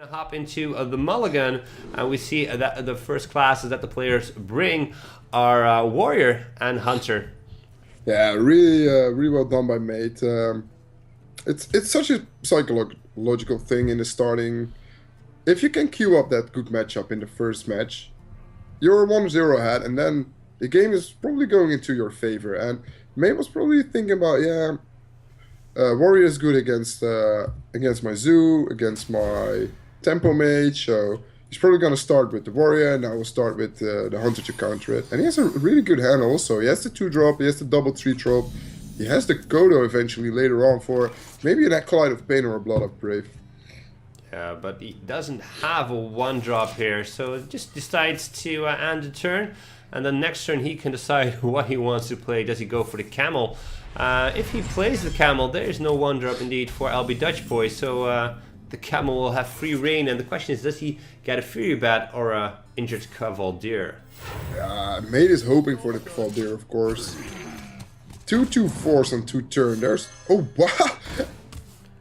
Hop into the mulligan, and we see that the first classes that the players bring are warrior and hunter. Yeah, really well done by mate. It's such a psychological thing in the starting. If you can queue up that good matchup in the first match, you're 1-0 ahead, and then the game is probably going into your favor. And Mate was probably thinking about, yeah, warrior is good against my zoo, against my tempo mage, so he's probably going to start with the warrior, and I will start with the hunter to counter it. And he has a really good hand also. He has the 2-drop, he has the double 3-drop, he has the Kodo eventually later on for maybe an Acolyte of Pain or a Blood of Brave. Yeah, but he doesn't have a 1-drop here, so it just decides to end the turn, and then next turn he can decide what he wants to play. Does he go for the camel? If he plays the camel, there is no 1-drop indeed for LB Dutch Boy, so the camel will have free reign, and the question is, does he get a Fury Bat or a injured Cavalier? Mate is hoping for the Cavalier, of course. 2/2 on 2 turn. There's... Oh, wow!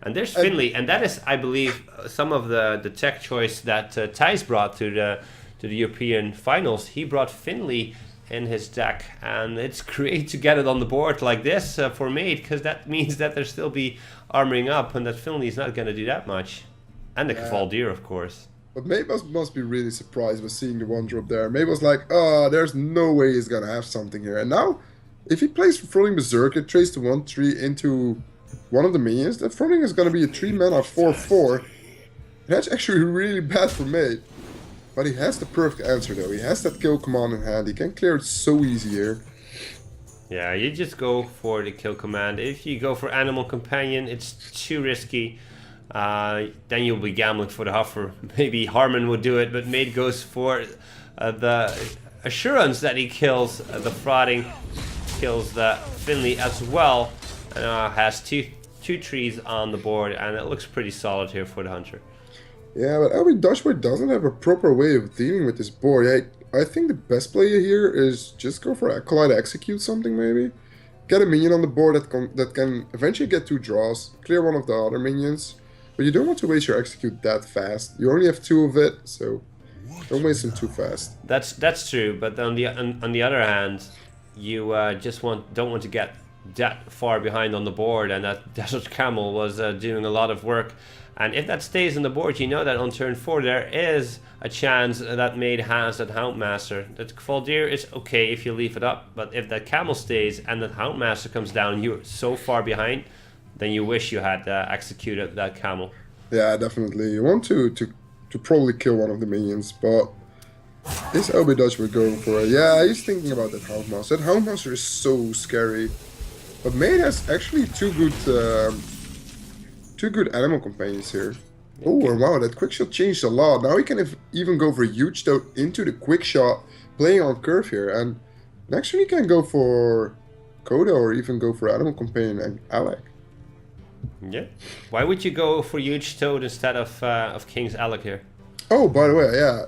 And there's Finley, and that is, I believe, some of the tech choice that Thijs brought to the European finals. He brought Finley in his deck, and it's great to get it on the board like this for Mate, because that means that there'll still be armoring up, and that Finley's not going to do that much. And the Cavalier, of course. But Mate must be really surprised with seeing the 1-drop there. Mate was like, oh, there's no way he's going to have something here. And now, if he plays Frolling Berserker, trades the 1/3 into one of the minions, that Frolling is going to be a 3-mana 4/4. That's actually really bad for Mate. But he has the perfect answer though. He has that kill command in hand. He can clear it so easy here. Yeah, you just go for the kill command. If you go for Animal Companion, it's too risky. Then you'll be gambling for the Huffer. Maybe Harmon would do it, but Mate goes for the assurance that he kills the Frauding, kills the Finley as well, and has two trees on the board, and it looks pretty solid here for the Hunter. Yeah, but LB Dutchboy doesn't have a proper way of dealing with this board. I think the best play here is just go for Acolyte Execute something maybe. Get a minion on the board that can eventually get 2 draws, clear one of the other minions. But you don't want to waste your Execute that fast. You only have 2 of it, so don't waste them too fast. That's true, but on the other hand, you just don't want to get that far behind on the board, and that Desert Camel was doing a lot of work. And if that stays on the board, you know that on turn 4 there is a chance that Mate has that Houndmaster. That Cavalier is okay if you leave it up, but if that Camel stays and that Houndmaster comes down, you're so far behind, then you wish you had executed that Camel. Yeah, definitely. You want to probably kill one of the minions, but is LB Dutchboy going for it? Yeah, he's thinking about that Houndmaster. That Houndmaster is so scary. But Mate has actually two good animal companions here. Oh wow, that quick shot changed a lot. Now he can even go for a huge toad into the quick shot, playing on curve here, and actually can go for Kodo or even go for animal companion and Alec. Yeah. Why would you go for huge toad instead of King's Alec here? Oh, by the way, yeah,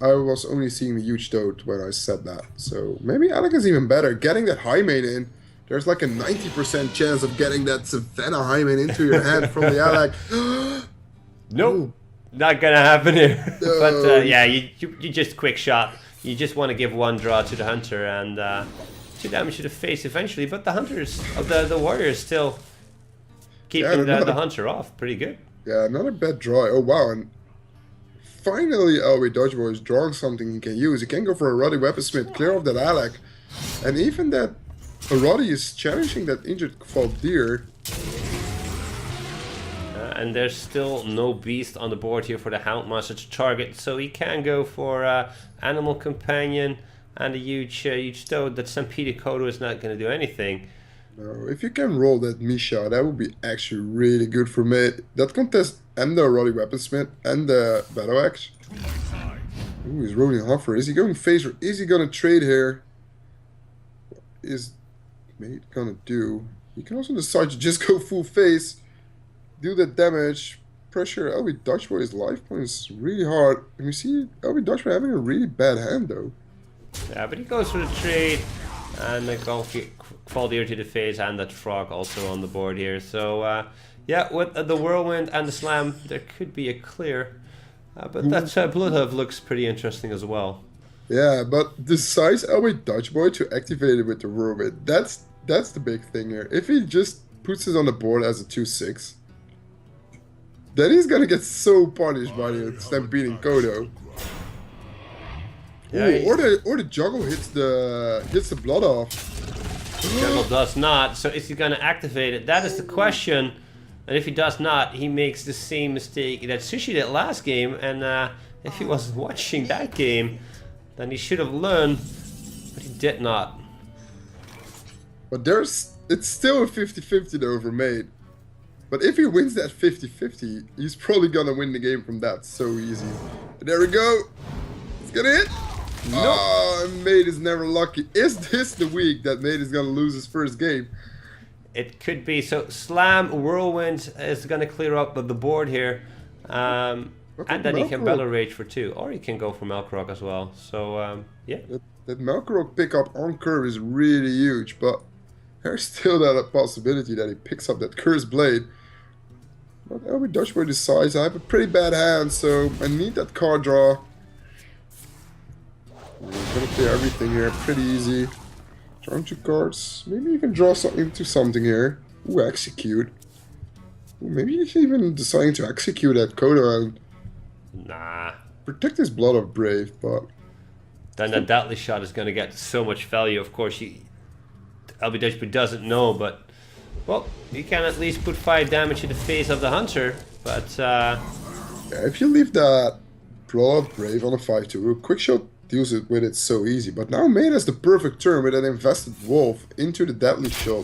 I was only seeing the huge toad when I said that. So maybe Alec is even better. Getting that high main in. There's like a 90% chance of getting that Savannah Hyman into your hand from the Alec. Nope, not gonna happen here. No. But yeah, you just quick shot. You just want to give 1 draw to the Hunter and 2 damage to the face eventually. But the Hunters, the Warriors, still keeping the Hunter off. Pretty good. Yeah, not a bad draw. Oh wow, and finally LB Dodgeball is drawing something he can use. He can go for a Ruddy Weaponsmith, clear off that Alec, and even that. Roddy is challenging that injured Cavalier. And there's still no beast on the board here for the Houndmaster to target, so he can go for Animal Companion and a huge toad. That Stampede Kodo is not going to do anything. No, if you can roll that Misha, that would be actually really good for me. That contest and the Roddy Weaponsmith and the Battle Axe. Ooh, he's rolling Huffer. Is he going face or is he going to trade here? Is Mate gonna do? He can also decide to just go full face, do that damage, pressure LB Dutchboy's life points really hard. And we see LB Dutchboy having a really bad hand though. Yeah, but he goes for the trade, and the Cavalier to the face, and that Frog also on the board here. So yeah, with the Whirlwind and the Slam, there could be a clear. But that Bloodhoof looks pretty interesting as well. Yeah, but decides LB Dutch Boy to activate it with the Whirlwind. That's the big thing here. If he just puts it on the board as a 2/6, then he's gonna get so punished by the Stampeding Kodo. Yeah, Ooh, or the juggle hits the blood off. Juggle does not. So is he gonna activate it? That is the question. And if he does not, he makes the same mistake that Sushi did last game. And if he wasn't watching that game, then he should have learned, but he did not. But it's still a 50-50 though for made. But if he wins that 50-50, he's probably gonna win the game from that so easy. And there we go. It's gonna hit. No. Oh, made is never lucky. Is this the week that made is gonna lose his first game? It could be. So Slam Whirlwind is gonna clear up the board here. And then he can Battle Rage for 2. Or he can go for Melkorok as well. So, yeah. That Melkorok pickup on curve is really huge. But there's still that possibility that he picks up that Cursed Blade. But LB Dutch Boy decides I have a pretty bad hand, so I need that card draw. We're gonna play everything here, pretty easy. Drawing 2 cards. Maybe you can draw something into something here. Ooh, execute. Ooh, maybe he's even deciding to execute that Kodo and nah. Protect his Blood of Brave, but then the Deadly Shot is gonna get so much value. Of course, LB Dutch Boy doesn't know, but well, you can at least put 5 damage in the face of the Hunter. But yeah, if you leave that Blood of Brave on a 5/2, Quick Shot deals it with it so easy. But now Made has the perfect turn with an invested Wolf into the Deadly Shot.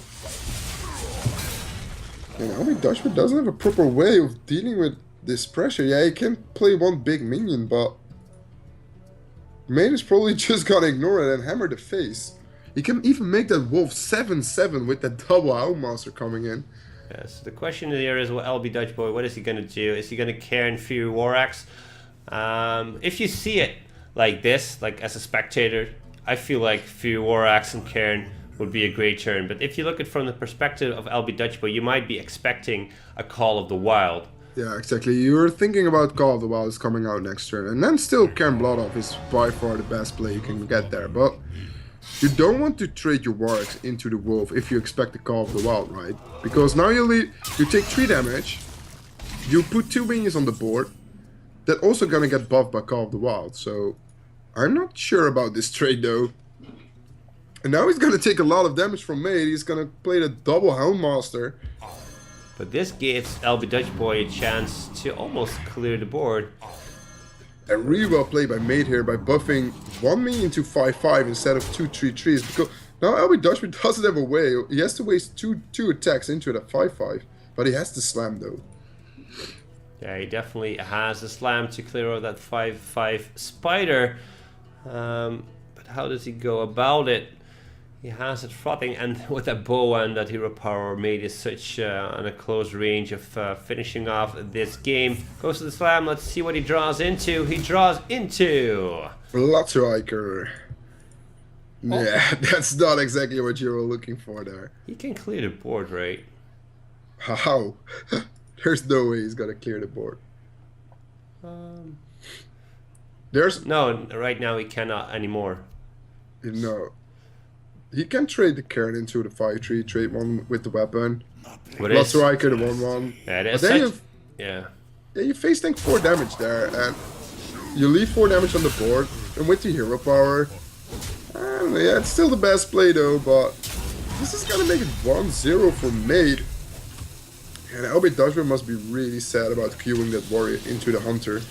And LB Dutch Boy doesn't have a proper way of dealing with this pressure. Yeah, he can play one big minion, but Made is probably just gonna ignore it and hammer the face. He can even make that Wolf 7/7 with that double Houndmaster coming in. Yes, the question here is, well, LB Dutch Boy, what is he going to do? Is he going to Cairn Fury War Axe? If you see it like this, like as a spectator, I feel like Fury War Axe and Cairn would be a great turn. But if you look at it from the perspective of LB Dutch Boy, you might be expecting a Call of the Wild. Yeah, exactly. You were thinking about Call of the Wild is coming out next turn. And then still Cairn Bloodoff is by far the best play you can get there. But you don't want to trade your Warwick into the Wolf if you expect the Call of the Wild, right? Because now you take 3 damage, you put 2 minions on the board, that also gonna get buffed by Call of the Wild, so I'm not sure about this trade though. And now he's gonna take a lot of damage from Made, he's gonna play the double Houndmaster. But this gives LB Dutch Boy a chance to almost clear the board. And really well played by Made here by buffing 1 minion to 5/5 instead of 2 3/3s. Because now LB Dutch Boy doesn't have a way. He has to waste two attacks into that 5/5, but he has to slam though. Yeah, he definitely has a slam to clear out that 5/5 spider. But how does he go about it? He has it frothing, and with that bow and that hero power, Made is such on a close range of finishing off this game. Goes to the slam, let's see what he draws into. He draws into Bloodstriker. Oh. Yeah, that's not exactly what you were looking for there. He can clear the board, right? How? There's no way he's gonna clear the board. There's no, right now he cannot anymore. No. He can trade the Cairn into the 5/3, trade one with the weapon. Bloodstriker, the 1/1. Yeah, it is but then yeah, you face tank 4 damage there, and you leave 4 damage on the board, and with the hero power, and yeah, it's still the best play though, but this is gonna make it 1-0 for Made. And LB Dutch Boy must be really sad about queuing that warrior into the Hunter.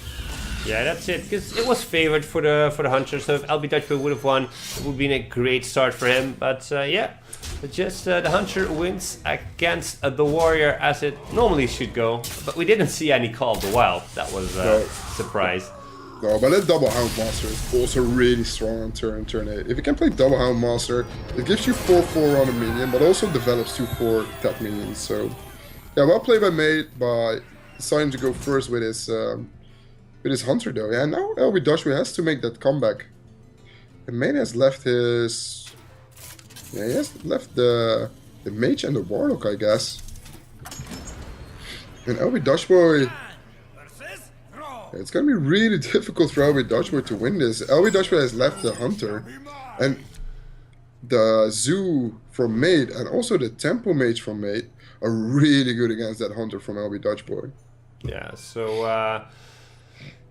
Yeah, that's it, because it was favored for the Hunter, so if LB Dutch Boy would have won, it would have been a great start for him. But yeah, just the Hunter wins against the Warrior as it normally should go. But we didn't see any Call of the Wild. That was a surprise. No, but that double Houndmaster is also really strong on turn 8. If you can play double Houndmaster, it gives you 4/4 on a minion, but also develops 2/4 tap minions. So yeah, well played by Made by deciding to go first with his Hunter though. Yeah, now LB Dutch Boy has to make that comeback. And Made has left his... Yeah, he has left the Mage and the Warlock, I guess. And LB Dutch Boy... It's gonna be really difficult for LB Dutchboy to win this. LB Dutchboy has left the Hunter, and the Zoo from mate and also the Tempo Mage from mate are really good against that Hunter from LB Dutchboy. Yeah, so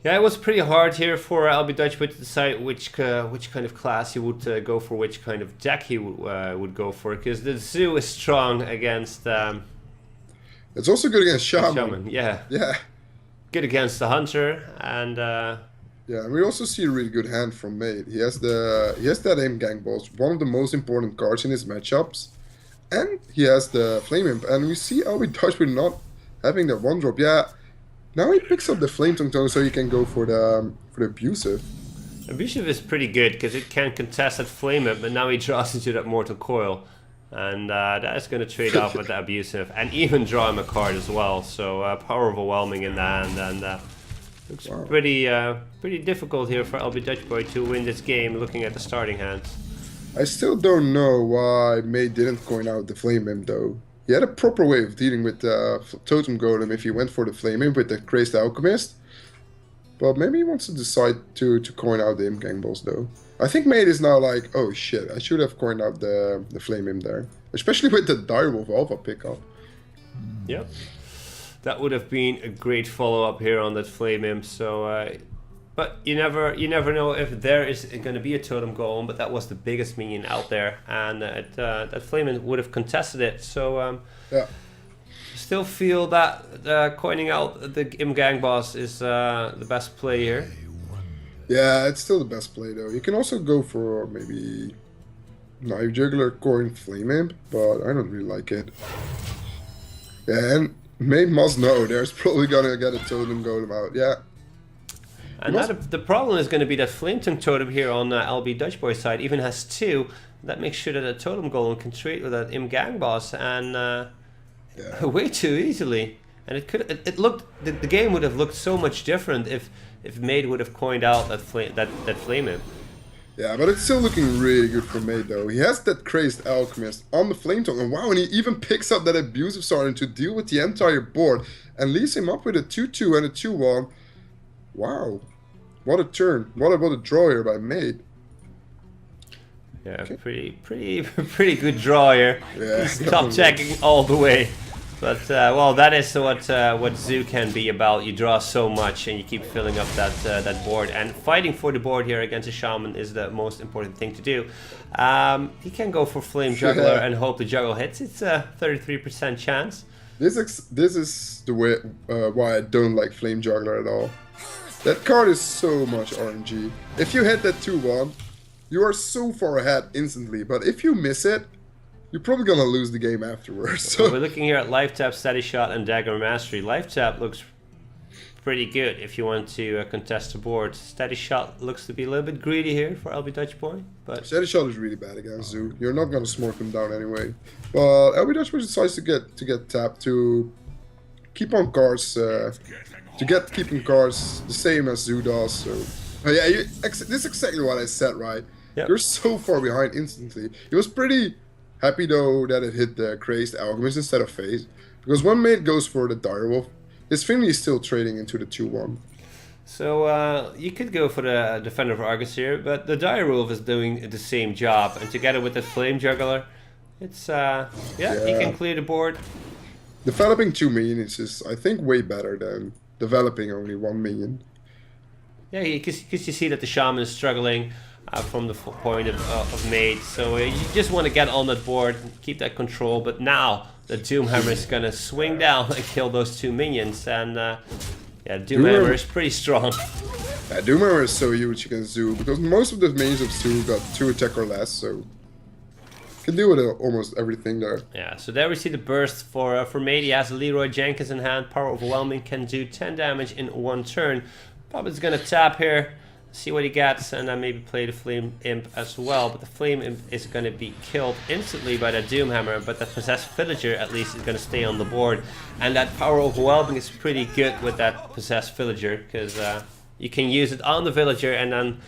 yeah, it was pretty hard here for LB Dutchboy to decide which kind of class he would go for, which kind of deck he would go for, because the Zoo is strong against. It's also good against Shaman. Shaman, yeah. Yeah. Good against the Hunter, and yeah, and we also see a really good hand from mate. He has that aim gang balls, one of the most important cards in his matchups, and he has the Flame Imp. And we see LB Dutchboy not having that one drop. Yeah, now he picks up the Flame Tongue so he can go for the Abusive. Abusive is pretty good because it can contest that Flame Imp, but now he draws into that Mortal Coil. And that is going to trade off with the Abusive and even draw him a card as well. So Power Overwhelming in the hand, and looks pretty difficult here for LB Dutchboy to win this game looking at the starting hands. I still don't know why mate didn't coin out the Flame Imp though. He had a proper way of dealing with the Totem Golem if he went for the Flame Imp with the Crazed Alchemist. But maybe he wants to decide to coin out the Imp Gang Balls though. I think mate is now like, oh shit, I should have coined out the Flame Imp there. Especially with the Direwolf Alpha pickup. Yep. That would have been a great follow-up here on that Flame Imp. So, but you never know if there is going to be a Totem Golem, but that was the biggest minion out there, and that Flame Imp would have contested it. So, yeah. Still feel that coining out the Imp Gang Boss is the best play here. Yeah, it's still the best play though. You can also go for maybe Knife Juggler, coin Flame Imp, but I don't really like it. Yeah, and mate must know there's probably gonna get a Totem Golem out. Yeah. And the problem is going to be that Flame Tongue Totem here on LB Dutchboy's side even has 2. That makes sure that a Totem Golem can trade with that Imp Gang Boss, and yeah. way too easily. And it looked the game would have looked so much different if mate would have coined out that Flame Imp. Yeah, but it's still looking really good for mate though. He has that Crazed Alchemist on the Flame Tongue, and wow, and he even picks up that Abusive Sergeant to deal with the entire board and leaves him up with a 2-2 and a 2-1. Wow. What a turn. What a draw here by mate. Yeah, okay. pretty good draw here. Yeah, he's top checking all the way. But well, that is what Zoo can be about. You draw so much and you keep filling up that board. And fighting for the board here against a Shaman is the most important thing to do. He can go for Flame Juggler and hope the juggle hits. It's a 33% chance. This is the way why I don't like Flame Juggler at all. That card is so much RNG. If you hit that 2-1, you are so far ahead instantly. But if you miss it, you're probably gonna lose the game afterwards. So we're looking here at Life Tap, Steady Shot, and Dagger Mastery. Life Tap looks pretty good if you want to contest the board. Steady Shot looks to be a little bit greedy here for LB Dutchboy, but Steady Shot is really bad against Zoo. You're not gonna smoke him down anyway. But LB Dutchboy decides to get tapped to keep on cards, keeping cards the same as Zoo does. So yeah, this is exactly what I said, right? Yep. You're so far behind instantly. He was pretty happy though that it hit the Crazed Alchemist instead of Phase, because when mate goes for the Direwolf, his family is still trading into the 2-1. So you could go for the Defender of Argus here, but the Direwolf is doing the same job, and together with the Flame Juggler, it's yeah, you can clear the board. Developing 2 minions is, I think, way better than developing only 1 minion. Yeah, because you see that the Shaman is struggling from the point of mate, so you just want to get on that board, keep that control, but now the Doomhammer is going to swing down and kill those 2 minions, and yeah, Doomhammer is pretty strong. Yeah, Doomhammer is so huge against Zoo, because most of the minions of Zoo got 2 attack or less, so can deal with almost everything there. Yeah, so there we see the burst for mate. He has Leroy Jenkins in hand. Power Overwhelming can do 10 damage in 1 turn. Probably going to tap here, see what he gets, and then maybe play the Flame Imp as well. But the Flame Imp is going to be killed instantly by that Doomhammer, but the Possessed Villager at least is going to stay on the board. And that Power Overwhelming is pretty good with that Possessed Villager, because you can use it on the Villager and then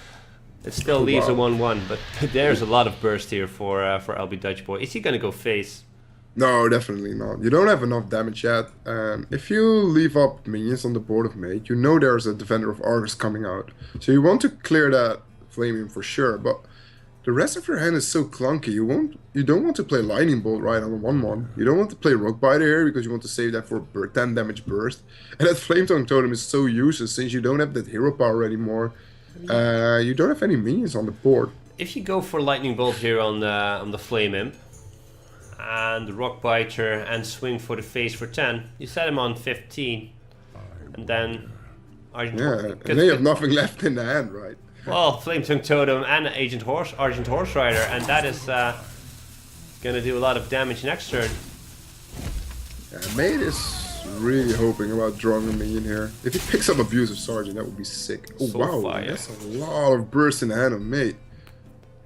it still leaves a 1-1. But there's a lot of burst here for LB Dutchboy. Is he going to go face? No, definitely not. You don't have enough damage yet, and if you leave up minions on the board of mate, you know there's a Defender of Argus coming out. So you want to clear that Flaming for sure, but the rest of your hand is so clunky. You don't want to play Lightning Bolt right on the 1/1. You don't want to play Rock Biter here because you want to save that for 10 damage burst. And that Flame Tongue Totem is so useless since you don't have that hero power anymore. You don't have any minions on the board. If you go for Lightning Bolt here on the Flame Imp and Rock Biter and swing for the face for 10, you set him on 15, and then and then you have nothing left in the hand, right? Well, Flame Tongue Totem and Argent Horse Rider, and that is gonna do a lot of damage next turn. Yeah, mate is really hoping about drawing a minion here. If he picks up Abusive Sergeant, that would be sick. Oh So wow, fire. that's a lot of burst in the hand of mate.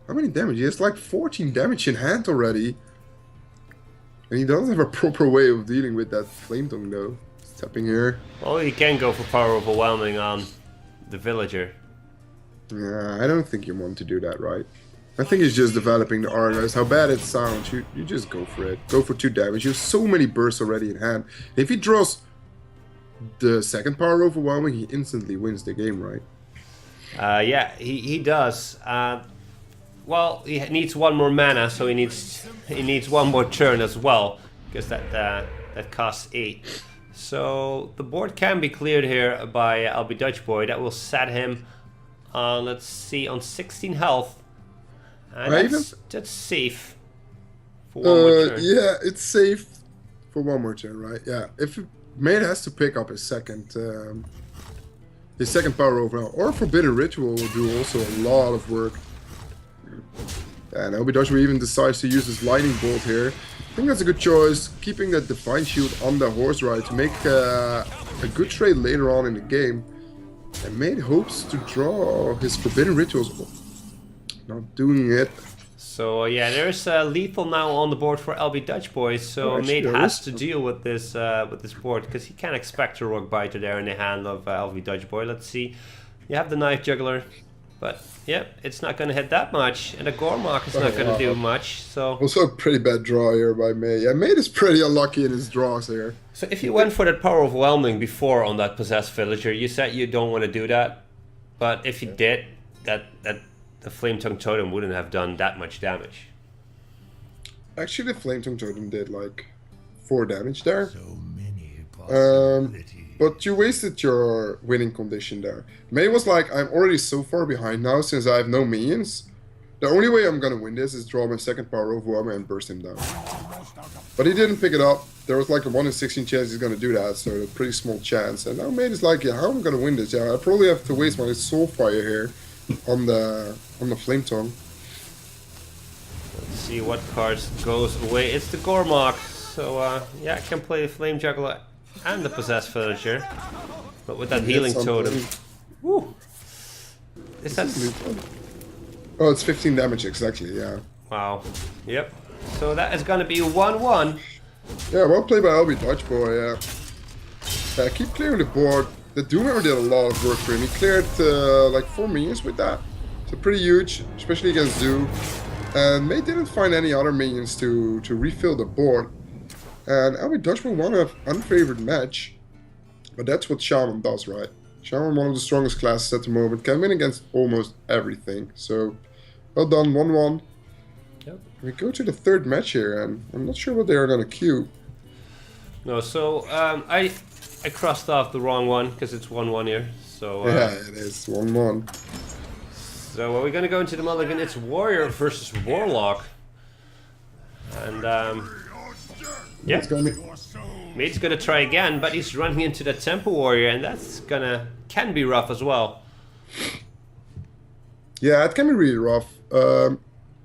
How many damage? He has like 14 damage in hand already. And he doesn't have a proper way of dealing with that Flame Tongue though. Stepping here. Well, you can go for Power Overwhelming on the Villager. Yeah, I don't think you want to do that, right? I think he's just developing the Argus. How bad it sounds, you just go for it. Go for 2 damage. You have so many bursts already in hand. If he draws the second Power Overwhelming, he instantly wins the game, right? Yeah, he does. Well, he needs 1 more mana, so he needs 1 more turn as well, because that costs 8. So the board can be cleared here by LB Dutch Boy. That will set him on, let's see, on 16 health. And that's safe for 1 more turn. Yeah, it's safe for 1 more turn, right? Yeah, if mate has to pick up his second Power Overwhelm, or Forbidden Ritual will do also a lot of work. And LB Dutch Boy even decides to use his Lightning Bolt here. I think that's a good choice, keeping that Divine Shield on the horse ride to make a good trade later on in the game. And mate hopes to draw his Forbidden Rituals. Not doing it. So yeah, there's lethal now on the board for LB Dutch Boy. So mate has to deal with this board because he can't expect a Rock Biter there in the hand of LB Dutch Boy. Let's see. You have the Knife Juggler, but yeah, it's not going to hit that much, and the Gormok is not going to do much. So also a pretty bad draw here by mate. Yeah, mate is pretty unlucky in his draws here. So if you went for that Power Overwhelming before on that Possessed Villager, you said you don't want to do that, but if you did, the Flame Tongue Totem wouldn't have done that much damage. Actually, the Flame Tongue Totem did like 4 damage there. So many possibilities. But you wasted your winning condition there. May was like, I'm already so far behind now since I have no minions. The only way I'm gonna win this is draw my second Power Overwhelming and burst him down. But he didn't pick it up. There was like a 1 in 16 chance he's gonna do that, so a pretty small chance. And now Mate is like, yeah, how am I gonna win this? Yeah, I probably have to waste my Soul Fire here on the Flame Tongue. Let's see what cards goes away. It's the Gormok. So yeah, I can play the Flame Juggler and the Possessed Villager. But with that Healing Totem. Woo! Is that... Oh, it's 15 damage exactly, yeah. Wow. Yep. So that is gonna be 1-1. Yeah, well played by LB Dutch Boy, yeah. Keep clearing the board. The Doomhammer did a lot of work for him. He cleared like 4 minions with that. So pretty huge, especially against Zoo. And Mate didn't find any other minions to refill the board. And LB Dutch Boy won an unfavored match. But that's what Shaman does, right? Shaman, one of the strongest classes at the moment, can win against almost everything. So, well done, 1-1. Yep. We go to the third match here, and I'm not sure what they are going to queue. No, so I crossed off the wrong one because it's 1-1 here. So yeah, it is 1-1. So we're gonna go into the mulligan. It's Warrior versus Warlock, and yeah, Mate's gonna try again, but he's running into the Temple Warrior, and that's can be rough as well. Yeah, it can be really rough.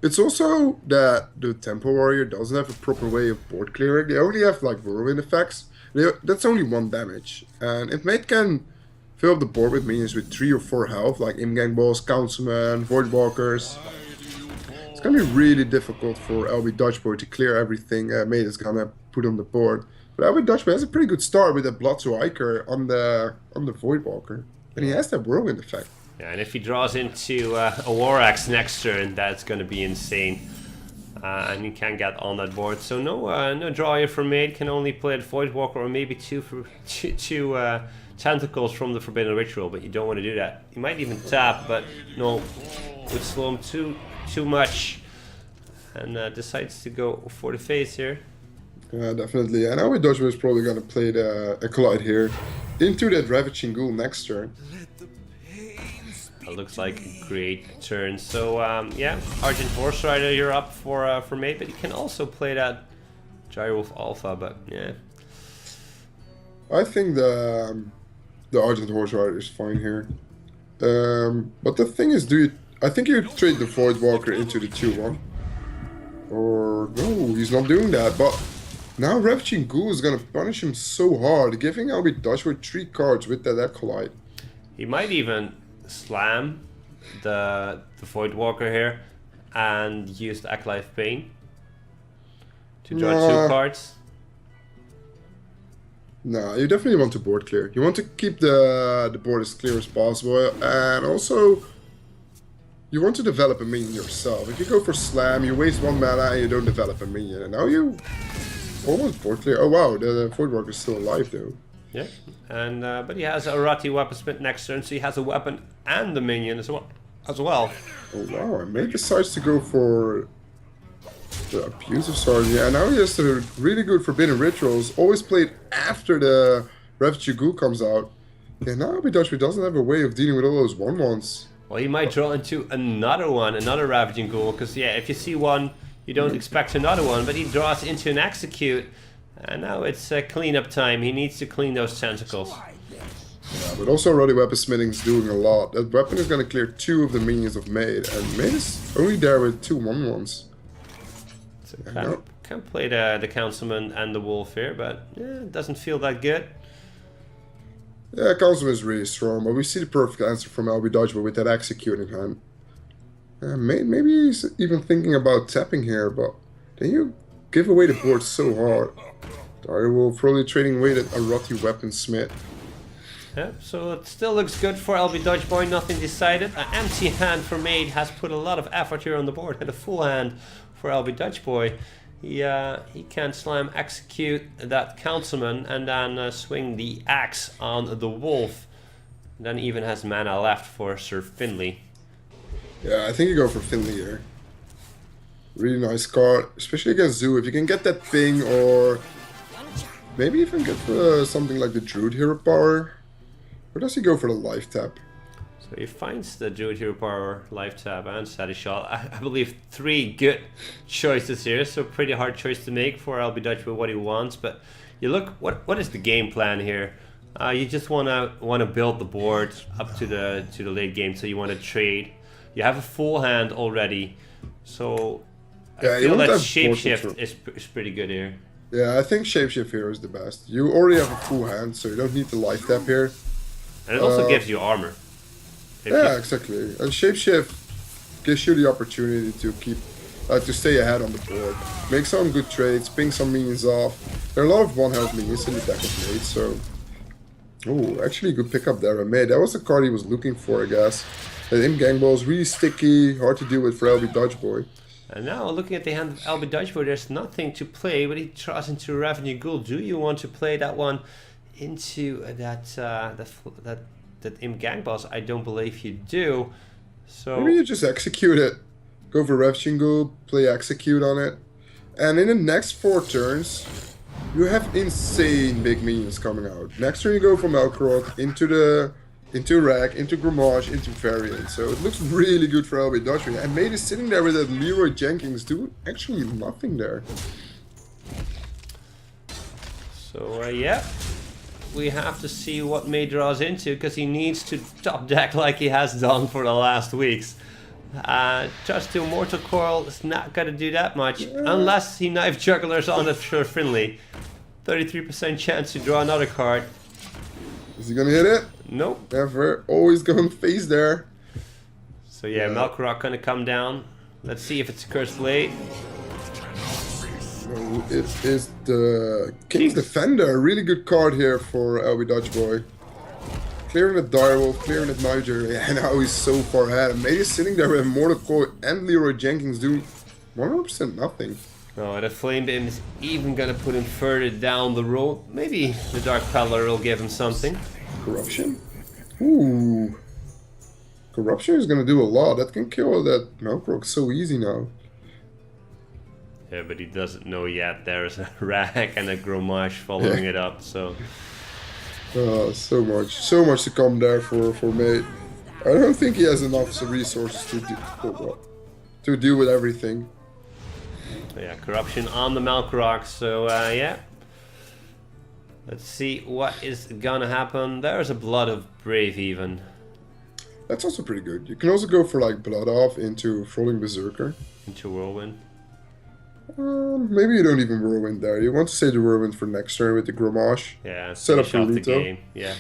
It's also that the Temple Warrior doesn't have a proper way of board clearing. They only have like whirlwind effects. That's only 1 damage. And if Mate can fill up the board with minions with 3 or 4 health, like Imgang Balls, Councilman, Voidwalkers, it's gonna be really difficult for LB Dutch Boy to clear everything Mate is gonna put on the board. But LB Dutch Boy has a pretty good start with that Blood Striker on the Voidwalker. And he has that whirlwind effect. Yeah, and if he draws into a War Axe next turn, that's going to be insane. and you can't get on that board. So no draw here for mate. Can only play the Voidwalker or maybe two tentacles from the Forbidden Ritual, but you don't want to do that. You might even tap, but no, would slow him too much, and decides to go for the face here. Yeah, definitely. And our Dodgeball is probably going to play the Acolyte here into that Ravaging Ghoul next turn. That looks like a great turn. So yeah, Argent Horse Rider, you're up for mate, but you can also play that Gyrewolf Alpha. But yeah, I think the Argent Horse Rider is fine here. But the thing is, I think you trade the Voidwalker into the 2-1. Or no, he's not doing that. But now Ravaging Ghoul is gonna punish him so hard, giving LB Dutch with 3 cards with that Acolyte. he might even slam the Voidwalker here and use the Acolyte of Pain to draw 2 cards. No, you definitely want to board clear. You want to keep the board as clear as possible, and also you want to develop a minion yourself. If you go for slam, you waste 1 mana and you don't develop a minion, and now you almost board clear. Oh wow, the Voidwalker is still alive though. Yeah, and but he has a Arati Weaponsmith next turn, so he has a weapon and the minion as well. Oh wow, and Mate decides to go for the Abusive Sword. Yeah, now he has the really good Forbidden Rituals, always played after the Ravaging Ghoul comes out. Yeah, now Dutchby doesn't have a way of dealing with all those 1/1s. Well, he might draw into another Ravaging Ghoul, because yeah, if you see one, you don't expect another one, but he draws into an Execute, and now it's cleanup time. He needs to clean those tentacles. Yeah, but also Roddy Weaponsmithing is doing a lot. That weapon is going to clear 2 of the minions of Mate, and Mate is only there with 2 1/1s. So can play the Councilman and the Wolf here, but yeah, it doesn't feel that good. Yeah, Councilman is really strong, but we see the perfect answer from LB Dodgeball with that Executing hand. Maybe he's even thinking about tapping here, but then you give away the board so hard. Direwolf probably trading away that Arati Weaponsmith. Yeah, so it still looks good for LB Dutch Boy, nothing decided. An empty hand for Made has put a lot of effort here on the board, and a full hand for LB Dutch Boy. He can slam Execute that Councilman and then swing the axe on the Wolf. And then even has mana left for Sir Finley. Yeah, I think you go for Finley here. Really nice card, especially against Zoo. If you can get that ping, or maybe even get something like the Druid Hero Power. Or does he go for the life tap? So he finds the Druid Hero Power, life tap, and Steady Shot. I believe 3 good choices here, so pretty hard choice to make for LB Dutch with what he wants. But you look, what is the game plan here? You just wanna build the board up to the late game, so you want to trade. You have a full hand already, so I feel that Shapeshift is pretty good here. Yeah, I think Shapeshift here is the best. You already have a full hand, so you don't need the life tap here. And it also gives you armor. Yeah, exactly. And Shapeshift gives you the opportunity to keep, to stay ahead on the board. Make some good trades, ping some minions off. There are a lot of 1-health minions in the deck of Mate, so... Oh, actually a good pickup there by Mate. That was the card he was looking for, I guess. That Imp Gang Ball is really sticky, hard to deal with for LB Dutch Boy. And now, looking at the hand of LB Dutch Boy, there's nothing to play, but he draws into Ravaging Ghoul. Do you want to play that one into that Imp Gang Boss? I don't believe you do. So maybe you just execute it. Go for Ravaging Ghoul, play Execute on it. And in the next 4 turns, you have insane big minions coming out. Next turn you go from Melkorok into Rack, into Grimage, into Variant. So it looks really good for LB Dutch. And Mate is sitting there with that Leroy Jenkins doing actually nothing there. So yeah, we have to see what Mate draws into, because he needs to top deck like he has done for the last weeks. Just to Mortal Coil is not going to do that much, unless he Knife Jugglers on the Sir Finley. 33% chance to draw another card. Is he going to hit it? Nope. Never. Always going face there. So yeah, Melkorok going to come down. Let's see if it's a Cursed Blade. No, it is the King's Defender. A really good card here for LB Dutch Boy. Clearing the Direwolf, clearing the Niger, and now he's so far ahead. And Mate is sitting there with Mortal Coil and Leroy Jenkins doing 100% nothing. Oh, the Flame Beam is even gonna put him further down the road. Maybe the Dark Peddler will give him something. Corruption? Ooh. Corruption is gonna do a lot. That can kill that Melkrok so easy now. Yeah, but he doesn't know yet. There's a Rag and a Gromage following it up, so... So much to come there for mate. I don't think he has enough resources to deal with everything. Yeah, Corruption on the Malkorok, so yeah. Let's see what is gonna happen. There's a Blood of Brave even. That's also pretty good. You can also go for like Blood Off into Falling Berserker. Into Whirlwind. Maybe you don't even Whirlwind there. You want to save the Whirlwind for next turn with the Gromage. Yeah, set up finish for off the Luto. game. Yeah.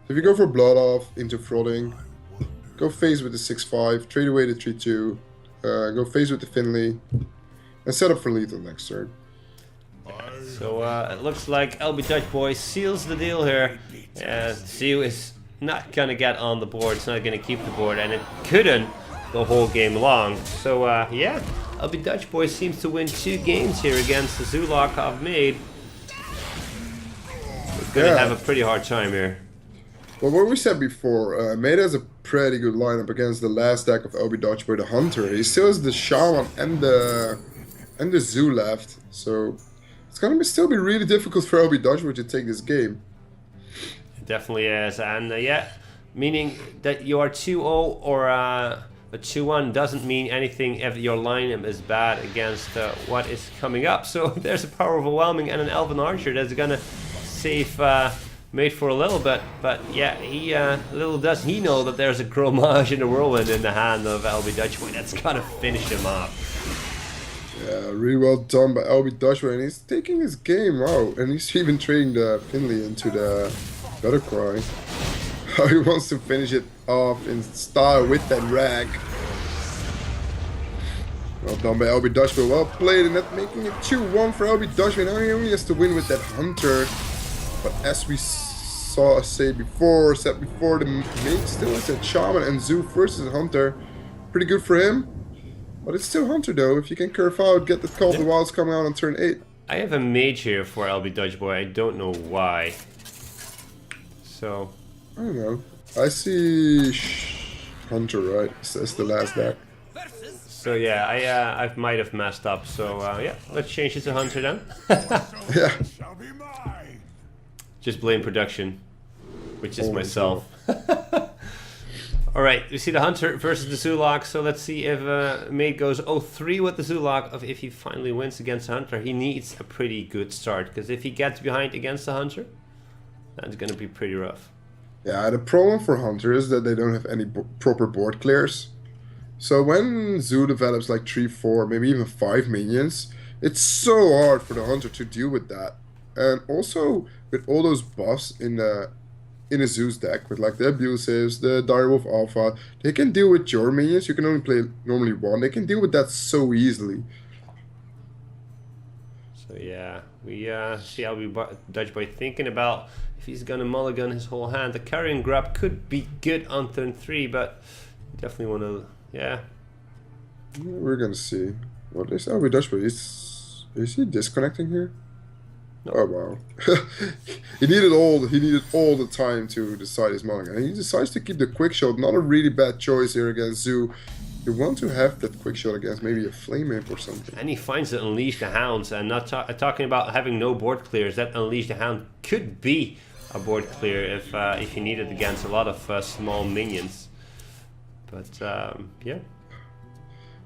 If you go for Blood Off into Frothing, go face with the 6-5, trade away the 3-2, go face with the Finley, and set up for lethal next turn. So it looks like LB Dutch Boy seals the deal here. Zeus is not gonna get on the board, it's not gonna keep the board, and it couldn't the whole game long. So yeah, LB Dutch Boy seems to win 2 games here against the Zulak of mCon. He's gonna have a pretty hard time here. Well, what we said before, mCon has a pretty good lineup against the last deck of LB Dutch Boy, the Hunter. He still has the Shaman and the Zoo left, so it's gonna still be really difficult for LB Dutch Boy to take this game. It definitely is, and yeah, meaning that you are 2-0 or a 2-1 doesn't mean anything if your lineup is bad against what is coming up. So there's a Power Overwhelming and an Elven Archer that's gonna save mate for a little bit, but yeah, he little does he know that there's a Gromage and a Whirlwind in the hand of LB Dutch Boy that's gonna finish him off. Yeah, really well done by LB Dutch Boy, and he's taking his game out, and he's even trading the Finley into the Battlecry. How he wants to finish it off in style with that Rag. Well done by LB Dutch Boy, well played, and that's making it 2-1 for LB Dutch Boy. Now he only has to win with that Hunter. But as we said before, the mate still has a Shaman and Zoo versus Hunter. Pretty good for him. But it's still Hunter though. If you can curve out, get the Call of the Wilds coming out on turn 8. I have a mage here for LB Dutch Boy. I don't know why. So I don't know. I see Hunter, right? That's the last deck. So yeah, I might have messed up. So yeah, let's change it to Hunter then. Yeah. Just blame production, which is Oh, myself. Alright, we see the Hunter versus the Zulak, so let's see if mate goes 0-3 with the Zulak, of if he finally wins against the Hunter. He needs a pretty good start, because if he gets behind against the Hunter, that's going to be pretty rough. Yeah, the problem for Hunter is that they don't have any proper board clears. So when Zoo develops like 3, 4, maybe even 5 minions, it's so hard for the Hunter to deal with that. And also, with all those buffs in a Zeus deck, with like the Abusives, the Direwolf Alpha, they can deal with your minions. You can only play normally 1. They can deal with that so easily. So yeah, we see LB Dutch Boy thinking about if he's gonna mulligan his whole hand. The Carrion Grab could be good on turn 3, but definitely want to, yeah. We're gonna see. What is LB Dutch Boy? Is he disconnecting here? No. Oh wow. he needed all the time to decide his mulligan. And he decides to keep the quick shot. Not a really bad choice here against Zoo. You want to have that quick shot against maybe a Flame Imp or something. And he finds the Unleash the Hounds, and not talking about having no board clears. That Unleash the Hound could be a board clear if you need it against a lot of small minions. But yeah.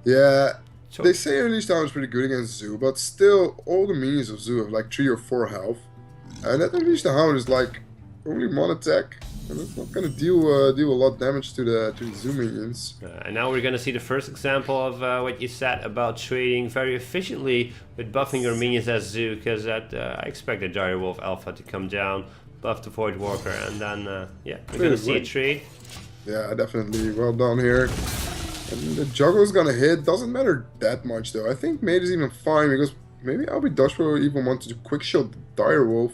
Yeah. So They say Unleash the Hound is pretty good against Zoo, but still, all the minions of Zoo have like 3 or 4 health. And that Unleash the Hound is like only 1 attack. And it's not gonna deal a lot of damage to the Zoo minions. and now we're gonna see the first example of what you said about trading very efficiently with buffing your minions as Zoo, because I expect the Direwolf Alpha to come down, buff the Void Walker, and then yeah, we're gonna see a trade. Yeah, definitely. Well done here. And the juggler's gonna hit. Doesn't matter that much though. I think mate is even fine because maybe LB Dutch will even want to quick shield the Direwolf.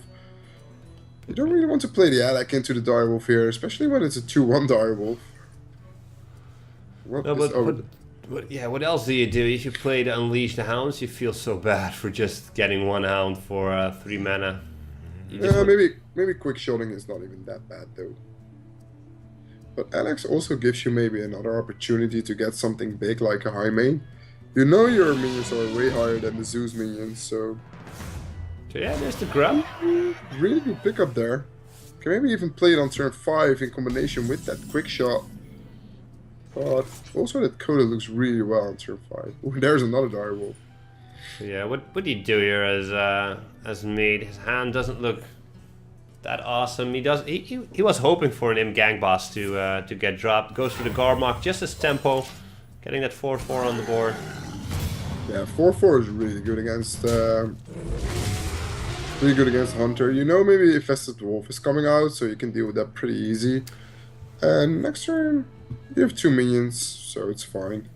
You don't really want to play the Alec into the Direwolf here, especially when it's a 2-1 Direwolf. No, but But yeah, what else do? If you play the Unleash the Hounds, you feel so bad for just getting one hound for 3 mana. Yeah, maybe quick shotting is not even that bad though. But Alex also gives you maybe another opportunity to get something big like a high main. You know your minions are way higher than the Zeus minions, so yeah, there's the grub. Really good pickup there. Can maybe even play it on turn 5 in combination with that quick shot. But also that Coda looks really well on turn 5. Ooh, there's another direwolf. Yeah, what do you do here as made? His hand doesn't look that awesome. He was hoping for an Gang boss to get dropped. Goes for the Garmok, just as tempo, getting that 4/4 on the board. Yeah, 4/4 is really good against Hunter. You know, maybe Infested Wolf is coming out, so you can deal with that pretty easy. And next turn, you have 2 minions, so it's fine.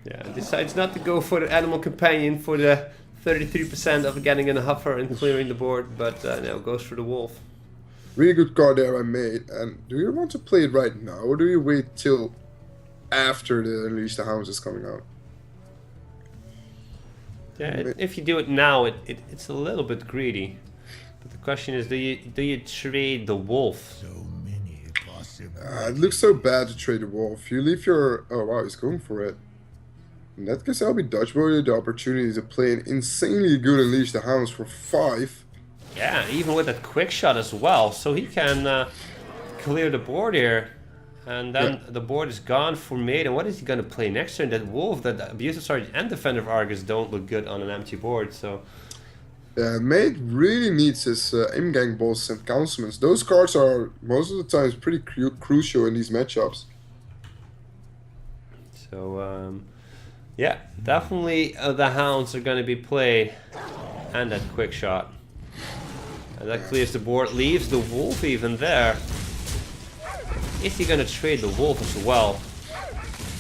Yeah, decides not to go for the Animal Companion for the 33% of getting in a Huffer and clearing the board, but no, goes for the Wolf. Really good card there I made. And do you want to play it right now, or do you wait till after the Unleash the Hounds is coming out? Yeah, if you do it now, it's a little bit greedy. But the question is, do you trade the Wolf? So many possibilities. It looks so bad to trade the Wolf. You leave your... Oh wow, he's going for it. In that case, I'll be dodgeball the opportunity to play an insanely good Unleash the Hounds for 5. Yeah, even with that quick shot as well, so he can clear the board here. And then the board is gone for mate. And what is he going to play next turn? That Wolf, that Abusive Sergeant and Defender of Argus don't look good on an empty board, so... Yeah, mate really needs his Gang Boss and Councilmen. Those cards are, most of the times, pretty crucial in these matchups. So, yeah, definitely the Hounds are going to be played. And that quick shot. And that clears the board, leaves the Wolf even there. Is he going to trade the Wolf as well?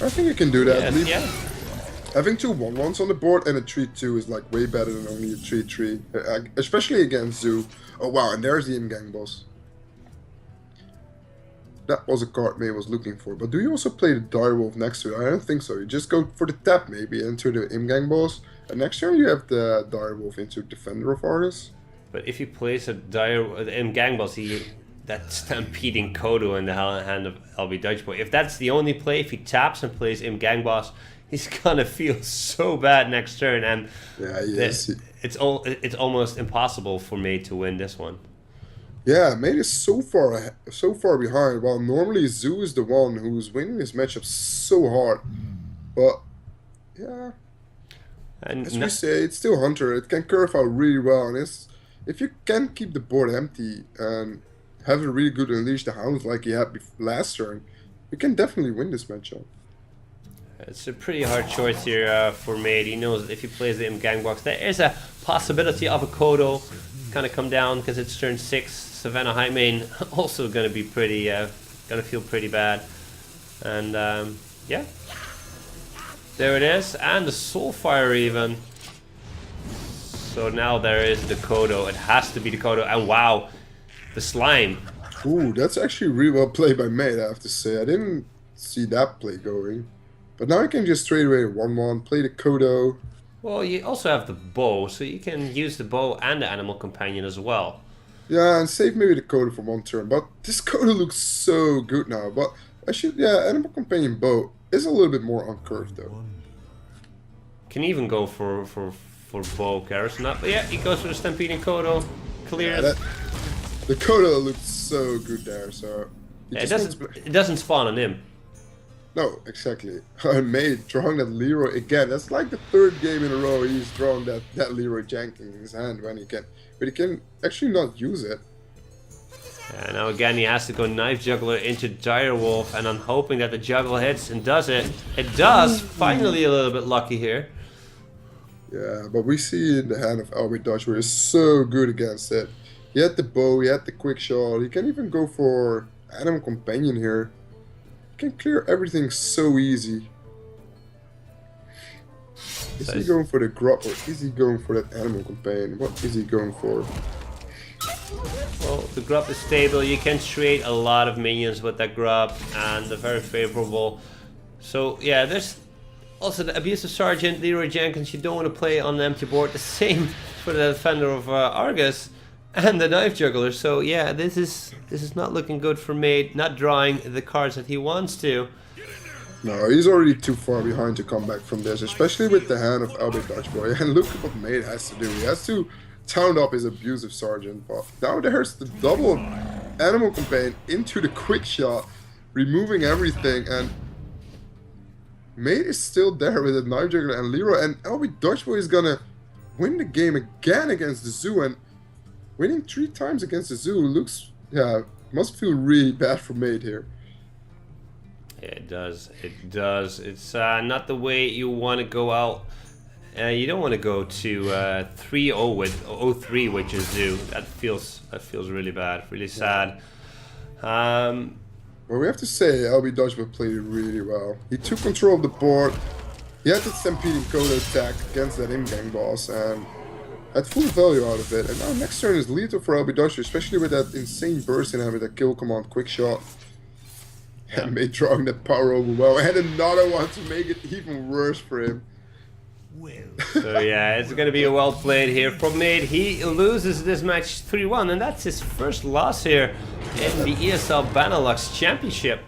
I think you can do that. Yes, yeah. Having 2 1/1s on the board and a 3/2 is like way better than only a 3/3. Especially against Zoo. Oh wow, and there's the Gang Boss. That was a card May was looking for. But do you also play the Direwolf next to it? I don't think so. You just go for the tap maybe into the Gang Boss. And next turn you have the Direwolf into Defender of Argus. But if he plays a Gang Boss, that stampeding Kodo in the hand of LB Dutchboy. If that's the only play, if he taps and plays Gang Boss, he's gonna feel so bad next turn, and yeah, yes, it's almost impossible for Mate to win this one. Yeah, Mate is so far behind. While normally Zoo is the one who's winning this matchup so hard, but yeah, and as we say, it's still Hunter. It can curve out really well, and if you can keep the board empty and have a really good Unleash the Hounds like he had last turn, you can definitely win this matchup. It's a pretty hard choice here for Mate. He knows that if he plays the Gang Box, there is a possibility of a Kodo kind of come down because it's turn 6. Savannah High Main also going to be pretty, going to feel pretty bad. And yeah, there it is, and the Soulfire even. So now there is the Kodo. It has to be the Kodo, and wow, the Slime. Ooh, that's actually really well played by Mate, I have to say. I didn't see that play going. But now you can just straight away 1/1, play the Kodo. Well, you also have the bow, so you can use the bow and the Animal Companion as well. Yeah, and save maybe the Kodo for 1 turn. But this Kodo looks so good now. But Animal Companion bow is a little bit more uncurved though. Can even go for bow carrots, not. But yeah, he goes for the Stampeding Kodo, clears. Yeah, the Kodo looks so good there. So yeah, it doesn't spawn on him. No, exactly. Mate drawing that Leroy again. That's like the 3rd game in a row he's drawn that Leroy Jenkins in his hand when he can. But he can actually not use it. Yeah, now again he has to go Knife Juggler into Direwolf, and I'm hoping that the juggle hits and does it. It does! Finally a little bit lucky here. Yeah, but we see in the hand of Albert Dutch where he's so good against it. He had the bow, he had the quick shot, he can even go for Animal Companion here. Can clear everything so easy. Is he going for the grub or is he going for that Animal Companion? What is he going for? Well, the grub is stable. You can trade a lot of minions with that grub, and they're very favorable. So yeah, there's Also, the Abusive Sergeant, Leroy Jenkins, you don't want to play on an empty board. The same for the defender of Argus and the Knife Juggler. So yeah, this is not looking good for mCon. Not drawing the cards that he wants to. No, he's already too far behind to come back from this, especially with the hand of LB Dutch Boy. And look at what mCon has to do. He has to town up his Abusive Sergeant. But now there's the double Animal Campaign into the quick shot, removing everything, and mCon is still there with the Knife Juggler and Leroy, and LB Dutch Boy is gonna win the game again against the Zoo, and winning 3 times against the Zoo looks, yeah, must feel really bad for mCon here. Yeah, it does. It does. It's not the way you want to go out. You don't want to go to 3-0 with 0-3 with your Zoo. That feels really bad, really sad. Well, we have to say LB Dutch Boy played it really well. He took control of the board. He had the Stampeding Coda attack against that in-gang boss and had full value out of it. And now next turn is lethal for LB Dutch Boy, especially with that insane burst in him with that kill command quick shot. Yeah. And made drawing that power over well, and another one to make it even worse for him. So yeah, it's going to be a well played here from mCon. He loses this match 3-1, and that's his first loss here in the ESL Benelux Championship.